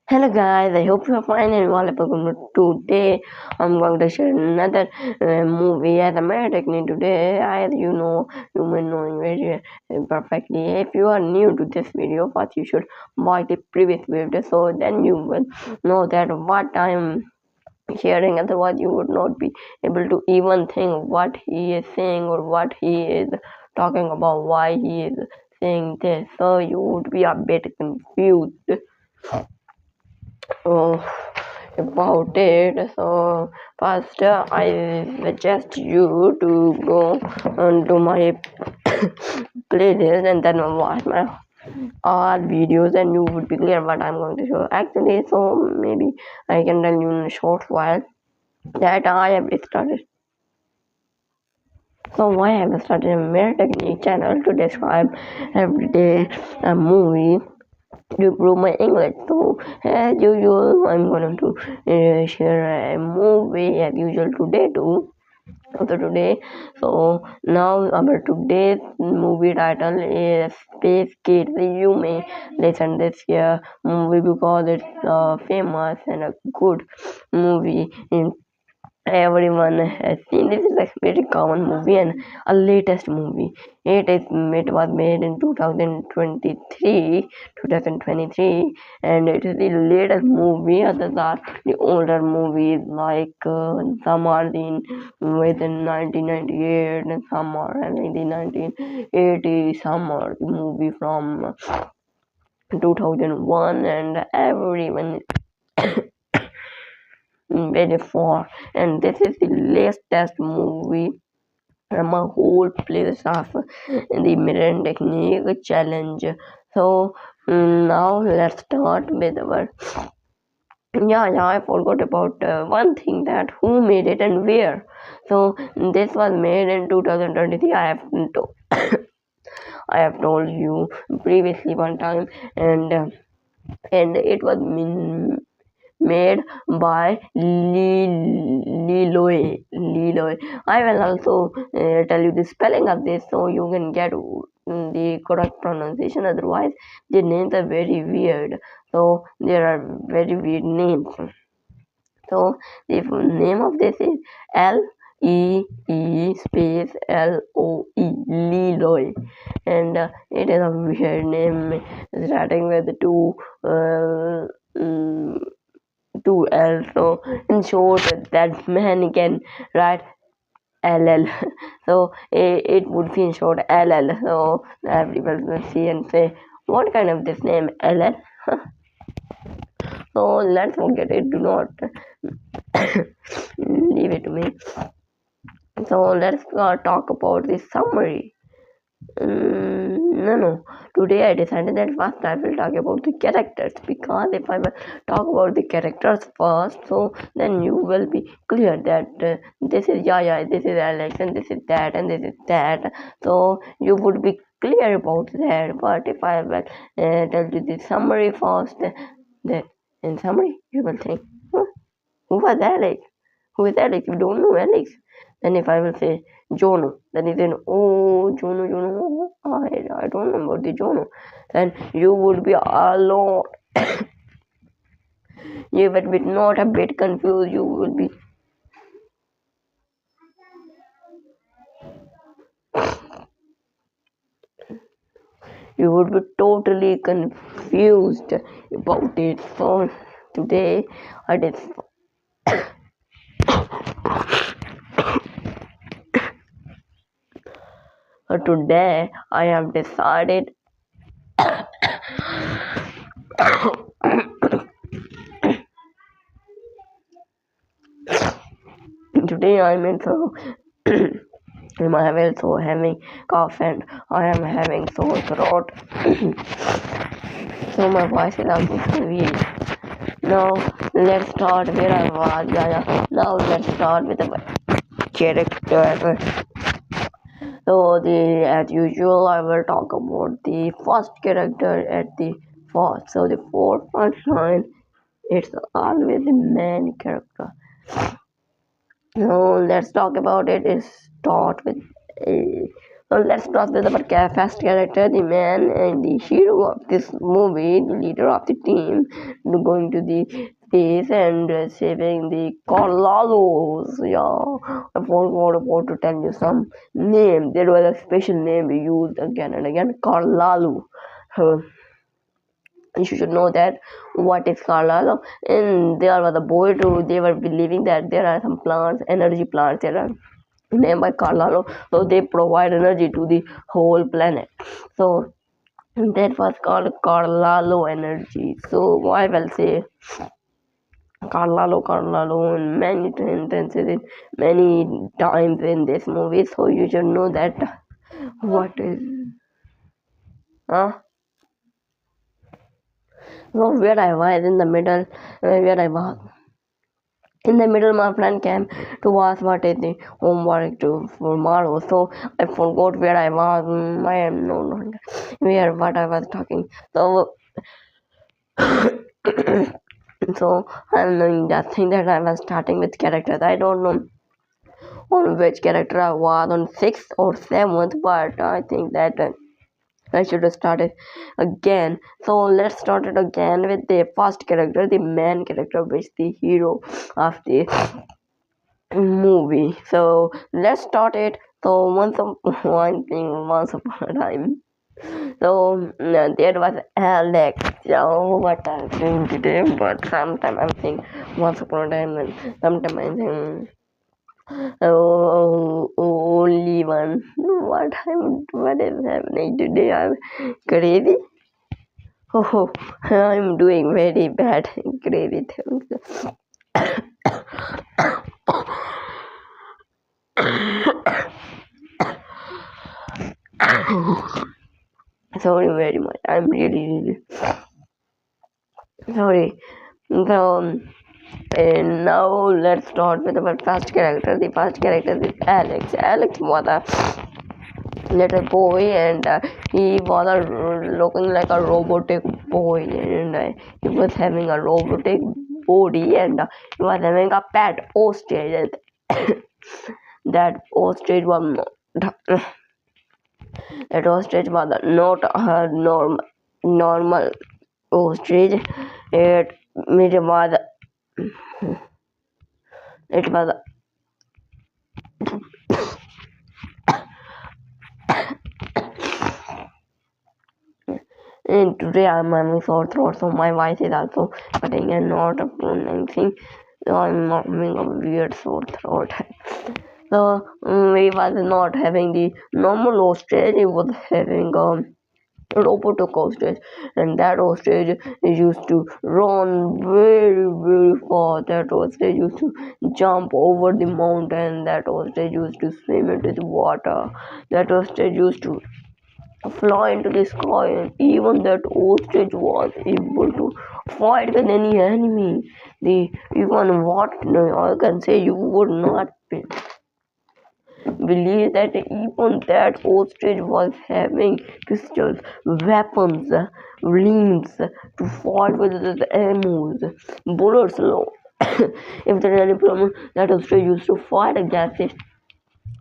Hello guys, I hope you are fine and welcome. Today I'm going to share another movie as a matter technique. Today, as you know, you may know very perfectly. If you are new to this video, first you should watch the previous video, so then you will know that what I'm sharing. Otherwise, you would not be able to even think what he is saying or what he is talking about, why he is saying this. So you would be a bit confused. uh, about it. So first, I suggest you to go onto my playlist and then watch my all videos, and you would be clear what I'm going to show. Actually, so maybe I can tell you in a short while that I have started. So I have started a Mirror Technique channel to describe everyday movie to improve my English. So as usual, I'm going to share a movie as usual today too. So now our today's movie title is Space Kids. You may listen this movie because it's famous and a good movie in everyone has seen. This is a very common movie and a latest movie. It was made in 2023, and it is the latest movie. Others are the older movies, like some are in within 1998 and some are in the 1980. Some are the movie from 2001, and everyone very far. And this is the latest movie from a whole playlist of the Mirror Technique challenge. So now let's start with our. Yeah, I forgot about one thing, that who made it and where. So this was made in 2023. I have told you previously one time, and it was made by Leloy. I will also tell you the spelling of this so you can get the correct pronunciation. Otherwise, the names are very weird. So there are very weird names. So the name of this is Lee space Loe, Leloy, and it is a weird name starting with uh, mm, two L. So in short, that man can write LL. So it would be in short LL. So everyone will see and say, what kind of this name LL? So let's forget it. Do not leave it to me. So let's talk about the summary. No. Today I decided that first I will talk about the characters, because if I will talk about the characters first, so then you will be clear that this is Yaya, this is Alex, and this is that, and this is that. So you would be clear about that. But if I will tell you the summary first, then in summary you will think, who was Alex? Who is Alex? You don't know Alex. Then if I will say Jono, then you say, oh, Jono, I don't know about the Jono. Then you would be alone. You would be not a bit confused. You would be totally confused about it. So today I did. Today I have decided. Today I'm in so. I am also having cough and I am having sore throat. So my voice is also weak. Now let's start where I was. Now let's start with the character. So as usual, I will talk about the first character at the first. So the first line, it's always the main character. So let's talk about it. It start with A. So let's start with our first character, the man and the hero of this movie, the leader of the team, going to the space and saving the Carlalos. Yeah, I forgot about to tell you some name. There was a special name we used again and again, Carlalo. So you should know that what is Carlalo. And there was a boy too. They were believing that there are some plants, energy plants. There are named by Carlalo, so they provide energy to the whole planet. So that was called Carlalo energy. So I will say Carlalo in many instances, in many times in this movie. So you should know that what is huh? So where I was in the middle, where I was in the middle, my friend came to ask what is the homework to for tomorrow. So I forgot where I was. I am no longer where what I was talking. So so I'm knowing that thing that I was starting with characters. I don't know on which character I was on sixth or seventh, but I think that I should have started again. So let's start it again with the first character, the main character, which the hero of the movie. So let's start it. So once upon a time. So there was Alex. So what I'm doing today, but sometimes I'm saying once upon a time, and sometimes I'm saying only one. What is happening today? I'm crazy. Oh, I'm doing very bad, crazy things. Sorry very much. I'm really sorry. So, and now let's start with our first character. The first character is Alex. Alex was a little boy, and he was looking like a robotic boy, and he was having a robotic body, and he was having a pet ostrich. And that ostrich was not. That ostrich was not a normal ostrich. It was it was and today I'm having sore throat, so my voice is also cutting and not pronouncing. So I'm having a weird sore throat. So he was not having the normal ostrich, he was having robotic ostrich, and that ostrich used to run very fast. That ostrich used to jump over the mountain. That ostrich used to swim into the water. That ostrich used to fly into the sky, and even that ostrich was able to fight with any enemy. The even what I can say, you would not believe that even that ostrich was having pistols, weapons, limbs to fight with the animals, bullets. If there is any problem, that ostrich used to fight against it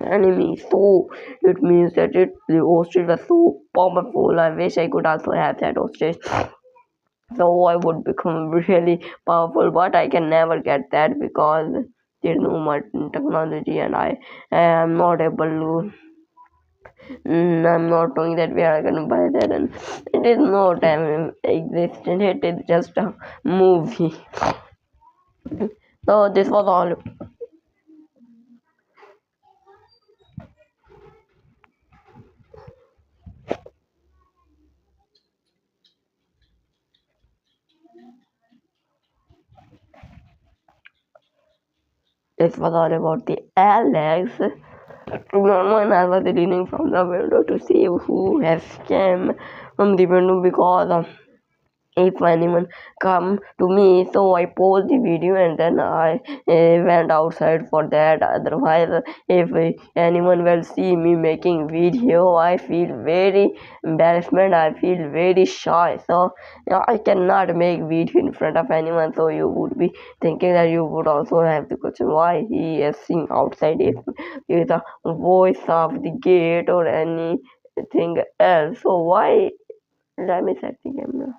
enemy. So it means that the ostrich was so powerful. I wish I could also have that ostrich. So I would become really powerful, but I can never get that because there's no much technology, and I am not able to. I'm not knowing that we are gonna buy that, and it is not existent. It is just a movie. So this was all. This was all about the Alex. When I was leaning from the window to see who has came from the window because if anyone come to me, so I post the video and then I went outside for that. Otherwise, if anyone will see me making video, I feel very embarrassment, I feel very shy, so I cannot make video in front of anyone. So you would be thinking that you would also have the question why he is sing outside if he is the voice of the gate or anything else. So why, let me set the camera.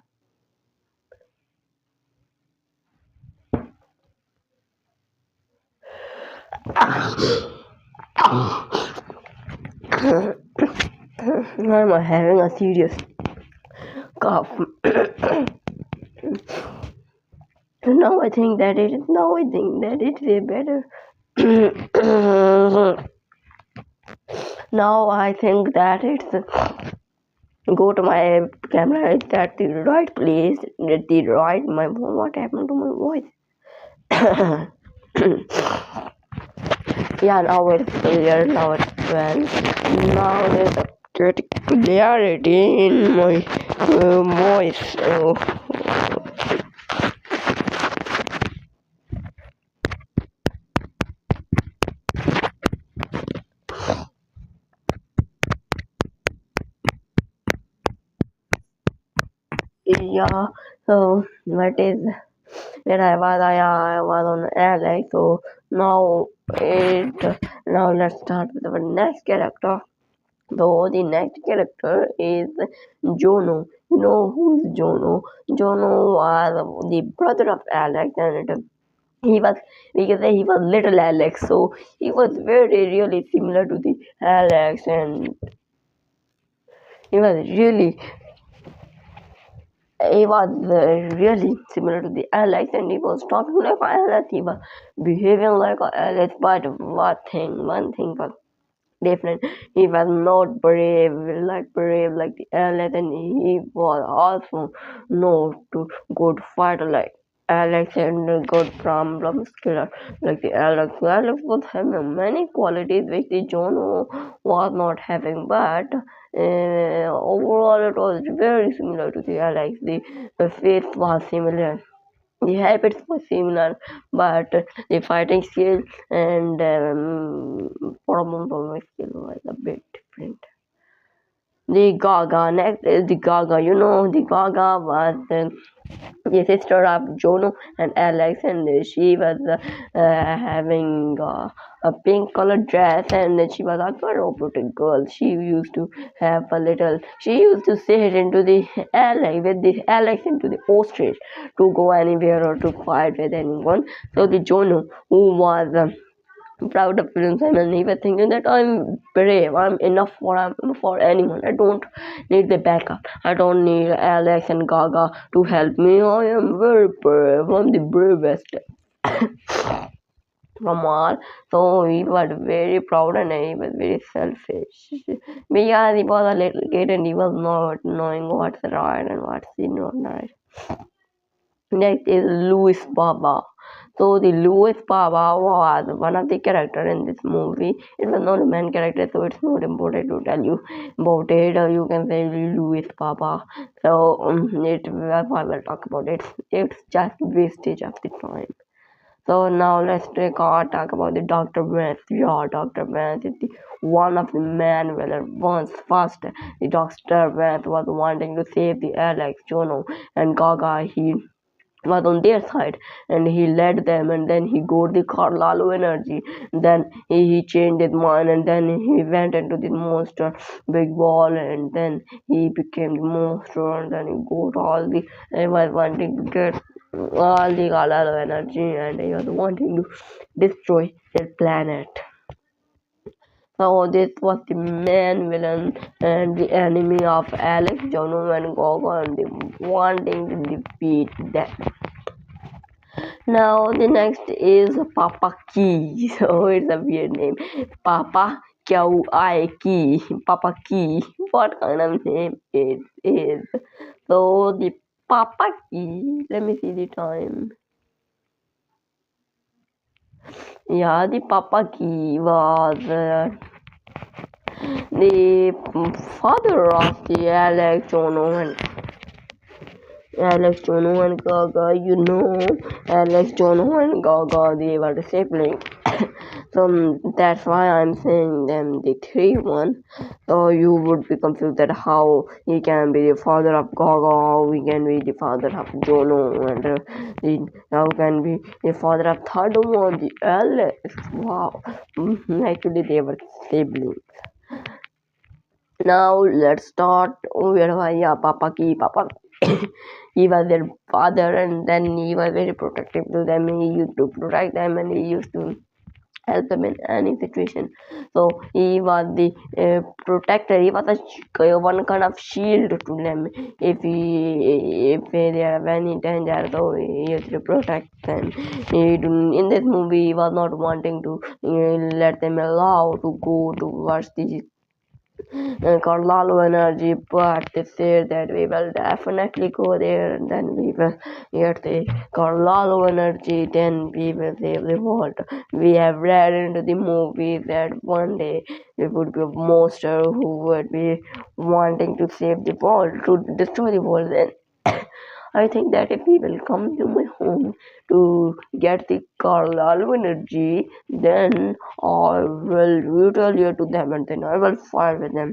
I'm having a serious cough. Now I think that it's a better. Now I think that it's go to my camera. It's at the right place, at the right. My what happened to my voice? Yeah, now it's clear. Now it's well. Now there's a good clarity in my voice. Yeah, so what is where I was on Alex. So now let's start with our next character. So the next character is Jono. You know who is Jono? Jono was the brother of Alex, and he was, we can say he was little Alex. So he was very really similar to the Alex, and he was really really similar to the Alex, and he was talking like Alex, he was behaving like Alex, but one thing was different. He was not brave like the Alex, and he was also not too good fighter like Alex, and good problem killer like the Alex. Alex was having many qualities which the John was not having, but overall it was very similar to the Alex. The face was similar, the habits were similar, but the fighting skill and problem solving skill was a bit different. The Gaga, next is the Gaga. You know, the Gaga was the sister of Jono and Alex, and she was having a pink colored dress, and she was also a robotic girl. She used to have a little. She used to sit into the Alex with the Alex into the ostrich to go anywhere or to fight with anyone. So the Jono, who was proud of himself, and he was thinking that I'm brave, I'm enough for anyone. I don't need the backup. I don't need Alex and Gaga to help me. I am very brave. I'm the bravest from all. So he was very proud and he was very selfish. Because he was a little kid and he was not knowing what's right and what's not right. Next is Louis Baba. So the Louis Baba was one of the characters in this movie. It was not a main character, so it's not important to tell you about it. You can say Louis Baba. So I will talk about it. It's just wastage of the time. So now let's talk about the Dr. Vance. Yeah, Dr. Vance is the one of the main villain. Once first, the Dr. Vance was wanting to save the Alex, Jono, and Gaga. He was on their side and he led them, and then he got the Carlallo energy, then he changed his mind, and then he went into the monster big ball, and then he became the monster, and then he got all the, he was wanting to get all the Carlallo energy, and he was wanting to destroy their planet. So this was the main villain and the enemy of Alex, Jono, and Gogo, and they wanting to defeat them. Now the next is Papa Key. So it's a weird name. Papa Key. Papa Key. What kind of name is? So the Papa Key. Let me see the time. Yeah, the Papa Key was the father of the Alex, Jono, and Alex, Jono, and Gaga, Alex, Jono, and Gaga, they were the siblings. So that's why I'm saying them the three one. So you would be confused that how he can be the father of Gaga, how he can be the father of Jono, and how can be the father of third one, the Alex. Wow, actually they were siblings. Now let's start where yeah, Papa Ki Papa. He was their father, and then he was very protective to them. He used to protect them, and he used to help them in any situation. So he was the protector. He was one kind of shield to them. If they have any danger, so he used to protect them. In this movie, he was not wanting to let them allow to go towards the Carlallo Energy, but they said that we will definitely go there, and then we will get the Carlallo Energy, then we will save the world. We have read into the movie that one day there would be a monster who would be wanting to save the world, to destroy the world. Then I think that if we will come to my home to get the Carlallo energy, then I will retaliate to them and then I will fight with them.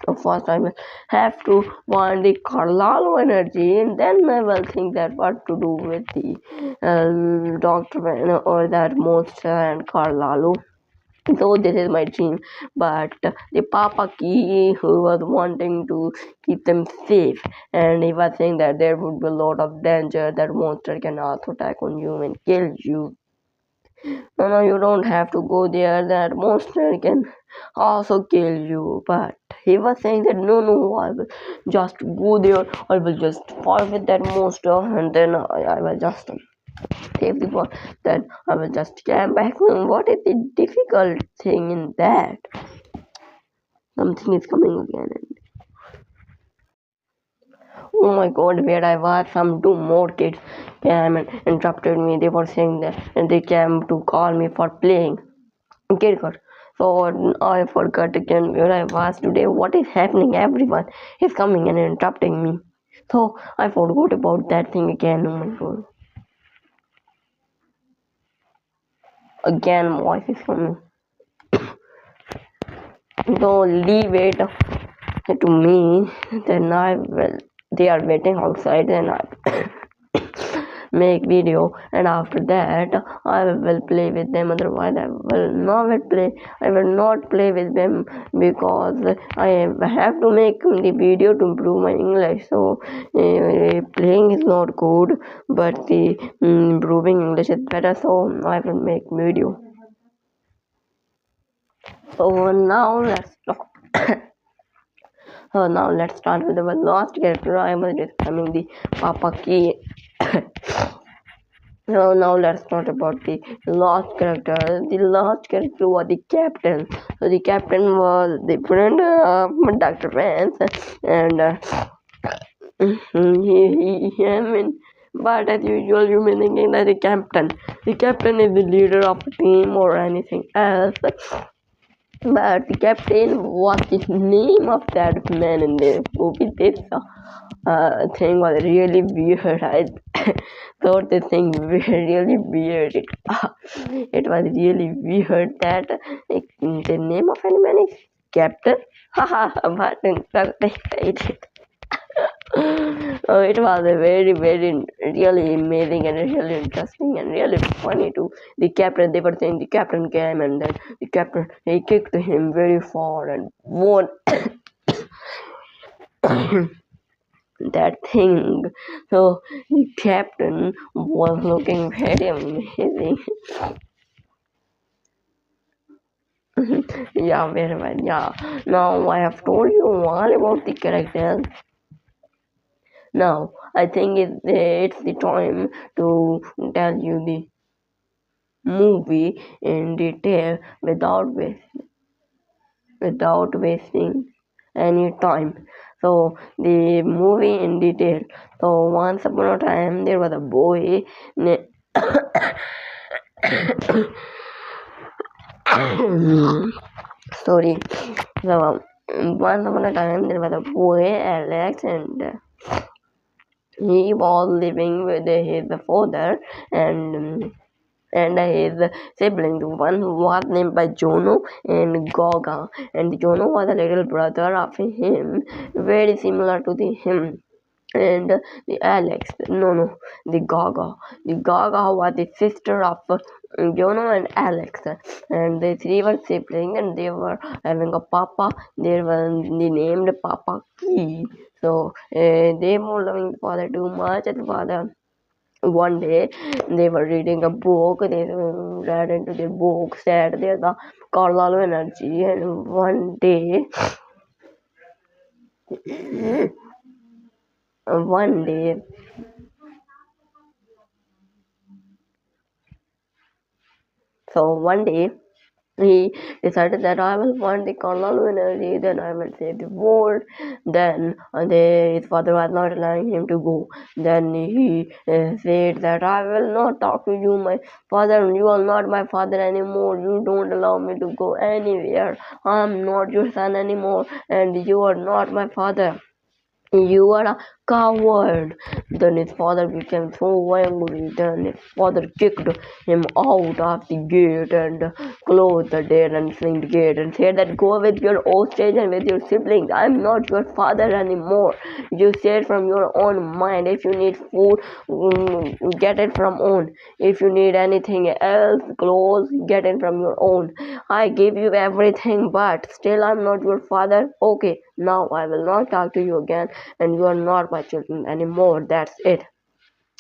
So first I will have to find the Carlallo energy, and then I will think that what to do with the Doctor Man or that monster and Carlallo. So this is my dream, but the Papa Ki, who was wanting to keep them safe, and he was saying that there would be a lot of danger, that monster can also attack on you and kill you. No, you don't have to go there, that monster can also kill you. But he was saying that no, I will just go there, I will just fight with that monster, and then I will just save the world. Then I will just come back home. What is the difficult thing in that? Something is coming again. Oh my god, where I was, some two more kids came and interrupted me. They were saying that they came to call me for playing cricket. So I forgot again where I was today. What is happening? Everyone is coming and interrupting me. So I forgot about that thing again. Oh my god. Again, voice is coming. So leave it to me. Then I will. They are waiting outside, and I make video, and after that I will play with them. Otherwise I will not play with them, because I have to make the video to improve my English. So playing is not good, but the improving English is better, so I will make video. So now let's talk. So now let's start with our last character. I was describing the Papa Ki. So now let's talk about the last character. The last character was the captain. So the captain was the friend of Dr. Vance, and I mean, but as usual, you may thinking that the captain is the leader of a team or anything else. But the captain was the name of that man in the movie. This thing was really weird. I thought the thing was really weird. It was really weird that the name of any man is Captain. Haha, but it it was a very, really amazing and really interesting and really funny too. The captain, they were saying the captain came, and then the captain, he kicked him very far and won that thing. So the captain was looking very amazing. Yeah, very well. Yeah. Now I have told you all about the characters. Now I think it's the time to tell you the movie in detail without wasting any time. So the movie in detail. So once upon a time there was a boy sorry. So once upon a time there was a boy, Alex, and He was living with his father and his siblings. One was named by Jono and Goga, and Jono was a little brother of him, very similar to him. And the Alex, no, the Gaga. The Gaga was the sister of Jono and Alex, and the three were siblings, and they were having a papa. They were named Papa Key. So they were loving the father too much, and the father one day they were reading a book. They read into their book, said there's a Carvalho energy, and one day one day he decided that I will want the Carvalho energy, then I will save the world. Then his father was not allowing him to go. Then he said that I will not talk to you, my father. You are not my father anymore. You don't allow me to go anywhere. I'm not your son anymore, and you are not my father. You are a coward. Then his father became so angry. Then his father kicked him out of the gate and closed the door and slammed the gate and said that go with your hostage and with your siblings. I'm not your father anymore. You said from your own mind. If you need food, get it from own. If you need anything else, clothes, get it from your own. I give you everything, but still I'm not your father. Okay, now I will not talk to you again, and you are not my children anymore. That's it.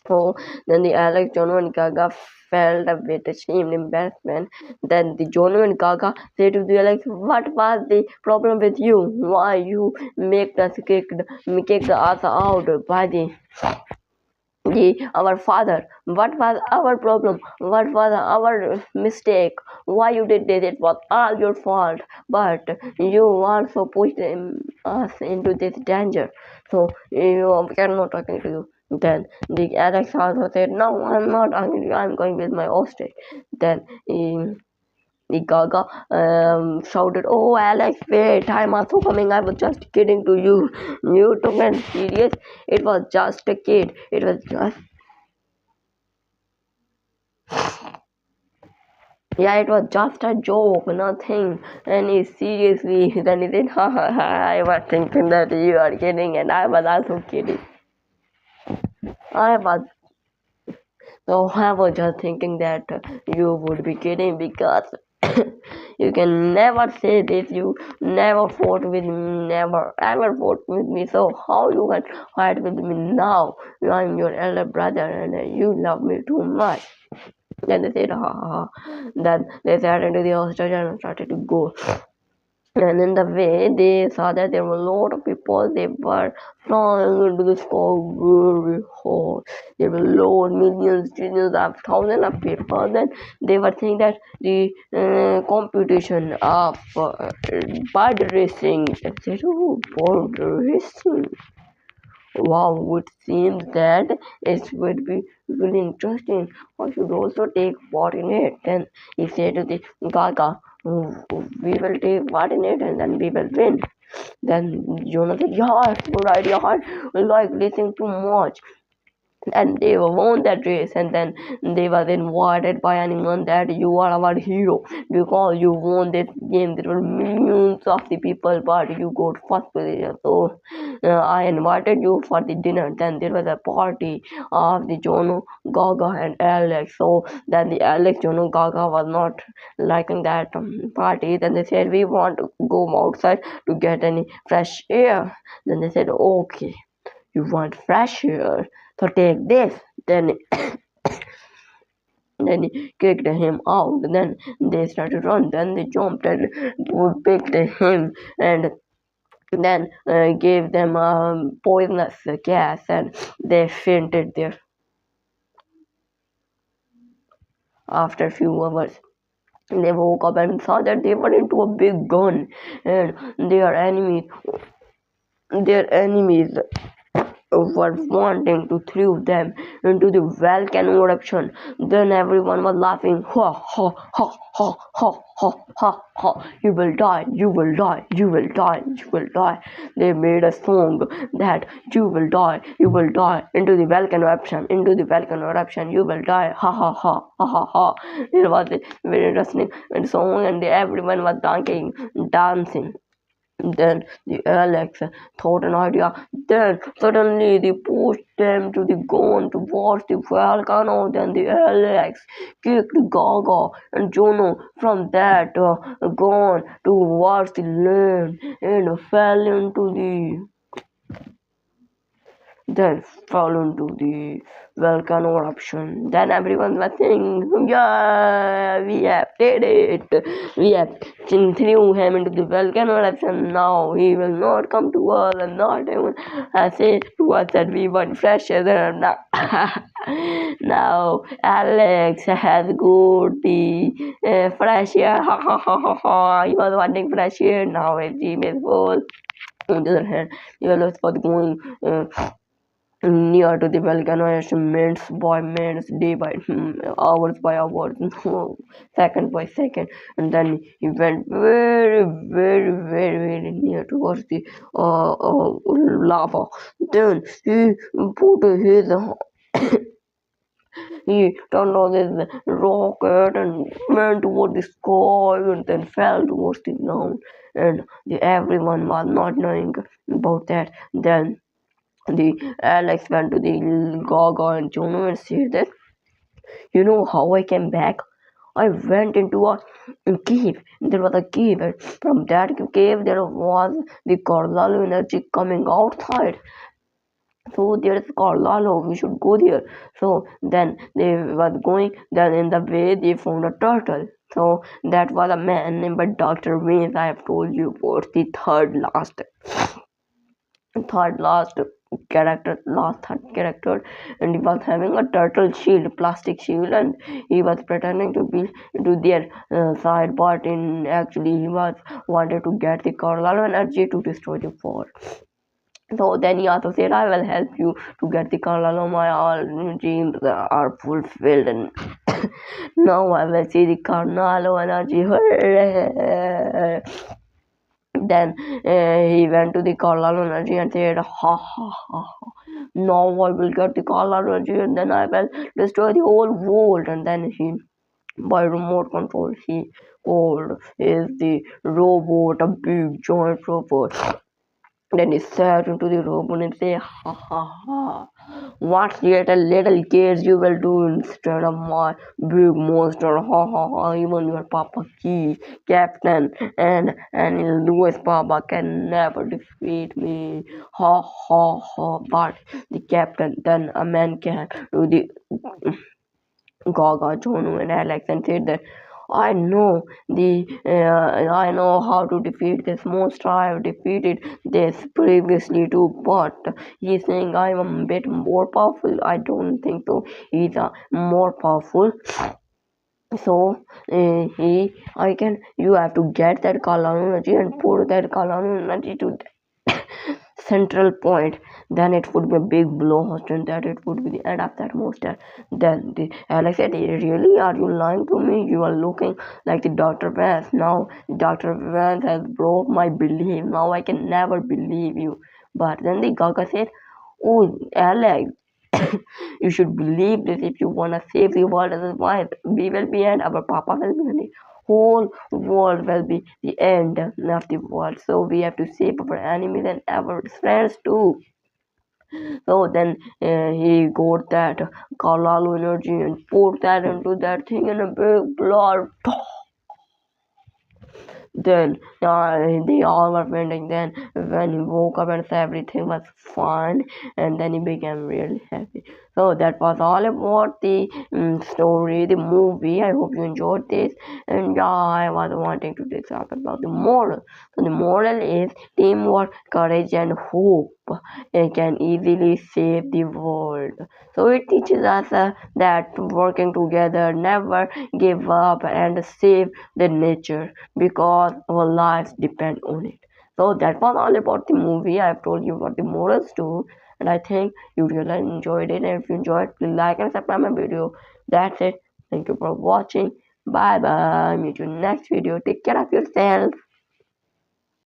So then the Alex, Jono, and Gaga felt a bit ashamed, embarrassment. Then the Jono and Gaga said to the Alex, "What was the problem with you? Why you make us kicked us out by our father? What was our problem? What was our mistake? Why you did this? It was all your fault, but you also pushed us into this danger, so you cannot talking to you." Then the Alex also said, "No, I'm not angry. I'm going with my hostage." Then the Gaga shouted, "Oh, Alex, wait, I'm also coming. I was just kidding to you. You took it serious. It was just a kid. It was just, yeah, it was just a joke, nothing." And he seriously, then he said, "Ha ha ha, I was thinking that you are kidding, and I was also kidding. I was So I was just thinking that you would be kidding because you can never say this. You never fought with me, never ever fought with me. So how you can fight with me now? I'm your elder brother and you love me too much." Then they said, "Ha ha ha." Then they sat into the hostage and started to go. And in the way, they saw that there were a lot of people. They were flying into the sky very high. There were loads, millions, trillions of thousands of people. Then they were saying that the competition of bird racing. I said, "Oh, bird racing. Wow, it seems that it would be really interesting. I should also take part in it." Then he said to the Gaga, "We will take part in it and then we will win." Then Jonah said, "Yeah, good idea. I like listening too much." And they won that race, and then they were invited by anyone that you are our hero because you won this game. There were millions of the people, but you got first position, so I invited you for the dinner. Then there was a party of the Jono, Gaga, and Alex. So then the Alex, Jono, Gaga was not liking that party. Then they said, "We want to go outside to get any fresh air." Then they said, "Okay, you want fresh air, so take this." Then he kicked him out. Then they started to run. Then they jumped and picked him and then gave them poisonous gas and they fainted there after a few hours. They woke up and saw that they were into a big gun and their enemies were wanting to throw them into the volcano eruption. Then everyone was laughing. Ha ha ha ha ha ha ha ha. You will die, you will die, you will die, you will die. They made a song that you will die into the volcano eruption, into the volcano eruption, you will die. Ha ha ha ha ha ha. It was a very interesting song, and everyone was dancing. Then the Alex thought an idea. Then suddenly they pushed them to the gun towards the volcano. Then the Alex kicked Gaga and Juno from that gun towards the land and fell into the then fell into the volcano eruption. Then everyone was saying, "Yeah, we have did it. We have threw him into the volcano eruption. Now he will not come to us and not even say to us that we want fresh air. Now, now Alex has got the fresh air. Ha ha ha ha ha. He was wanting fresh air. Now his gym is full. On the other hand, he was going. Near to the volcano minutes by minutes, day by hours by hours, second by second, and then he went very near towards the lava. Then he put his he turned on his rocket and went toward the sky and then fell towards the ground. And everyone was not knowing about that. Then the Alex went to the Gaga and Juno and said that, you know how I came back? I went into a cave. There was a cave, and from that cave there was the Carvalho energy coming outside. So there is Carvalho, we should go there. So then they was going. Then in the way they found a turtle. So that was a man named Dr. Wayne. I have told you about the third last third character, and he was having a turtle shield, plastic shield, and he was pretending to be to their side, but in actually he was wanted to get the Carvalho energy to destroy the fort. So then he also said, I will help you to get the Carvalho. My all dreams are fulfilled, and now I will see the Carvalho energy. Then he went to the Carvalho energy and said, ha ha ha ha. Now I will get the Carvalho energy and then I will destroy the whole world. And then he, by remote control, he called is the robot, a big giant robot. Then he sat into the robot and said, ha ha ha. What yet a little kids you will do instead of my big monster? Ha ha ha! Even your Papa Key, Captain, and Louis Papa can never defeat me. Ha ha ha! But the Captain, then a man can do the Gaga, Jonu, and Alex, and said that I know how to defeat this monster. I have defeated this previously too, but he's saying I'm a bit more powerful. I don't think so. He's more powerful. So you have to get that Kalanu energy and put that Kalanu energy to central point. Then it would be a big blast, and that it would be the end of that monster. Then Alex said, really, are you lying to me? You are looking like the Dr. Vance. Now Dr. Vance has broke my belief. Now I can never believe you. But then the Gaga said, oh Alex, you should believe this if you want to save the world. Otherwise we will be and our Papa will be the whole world will be the end of the world. So we have to save our enemies and our friends too. So then he got that Carvalho energy and put that into that thing in a big blood. Then they all were fainting. Then when he woke up and everything was fine, and then he became really happy. So that was all about the story, the movie. I hope you enjoyed this. And yeah, I was wanting to talk about the moral. So the moral is teamwork, courage, and hope. It can easily save the world. So it teaches us that working together, never give up, and save the nature because our lives depend on it. So that was all about the movie. I've told you about the morals too, and I think you really enjoyed it. And if you enjoyed, please like and subscribe my video. That's it. Thank you for watching. Bye bye. Meet you next video. Take care of yourself.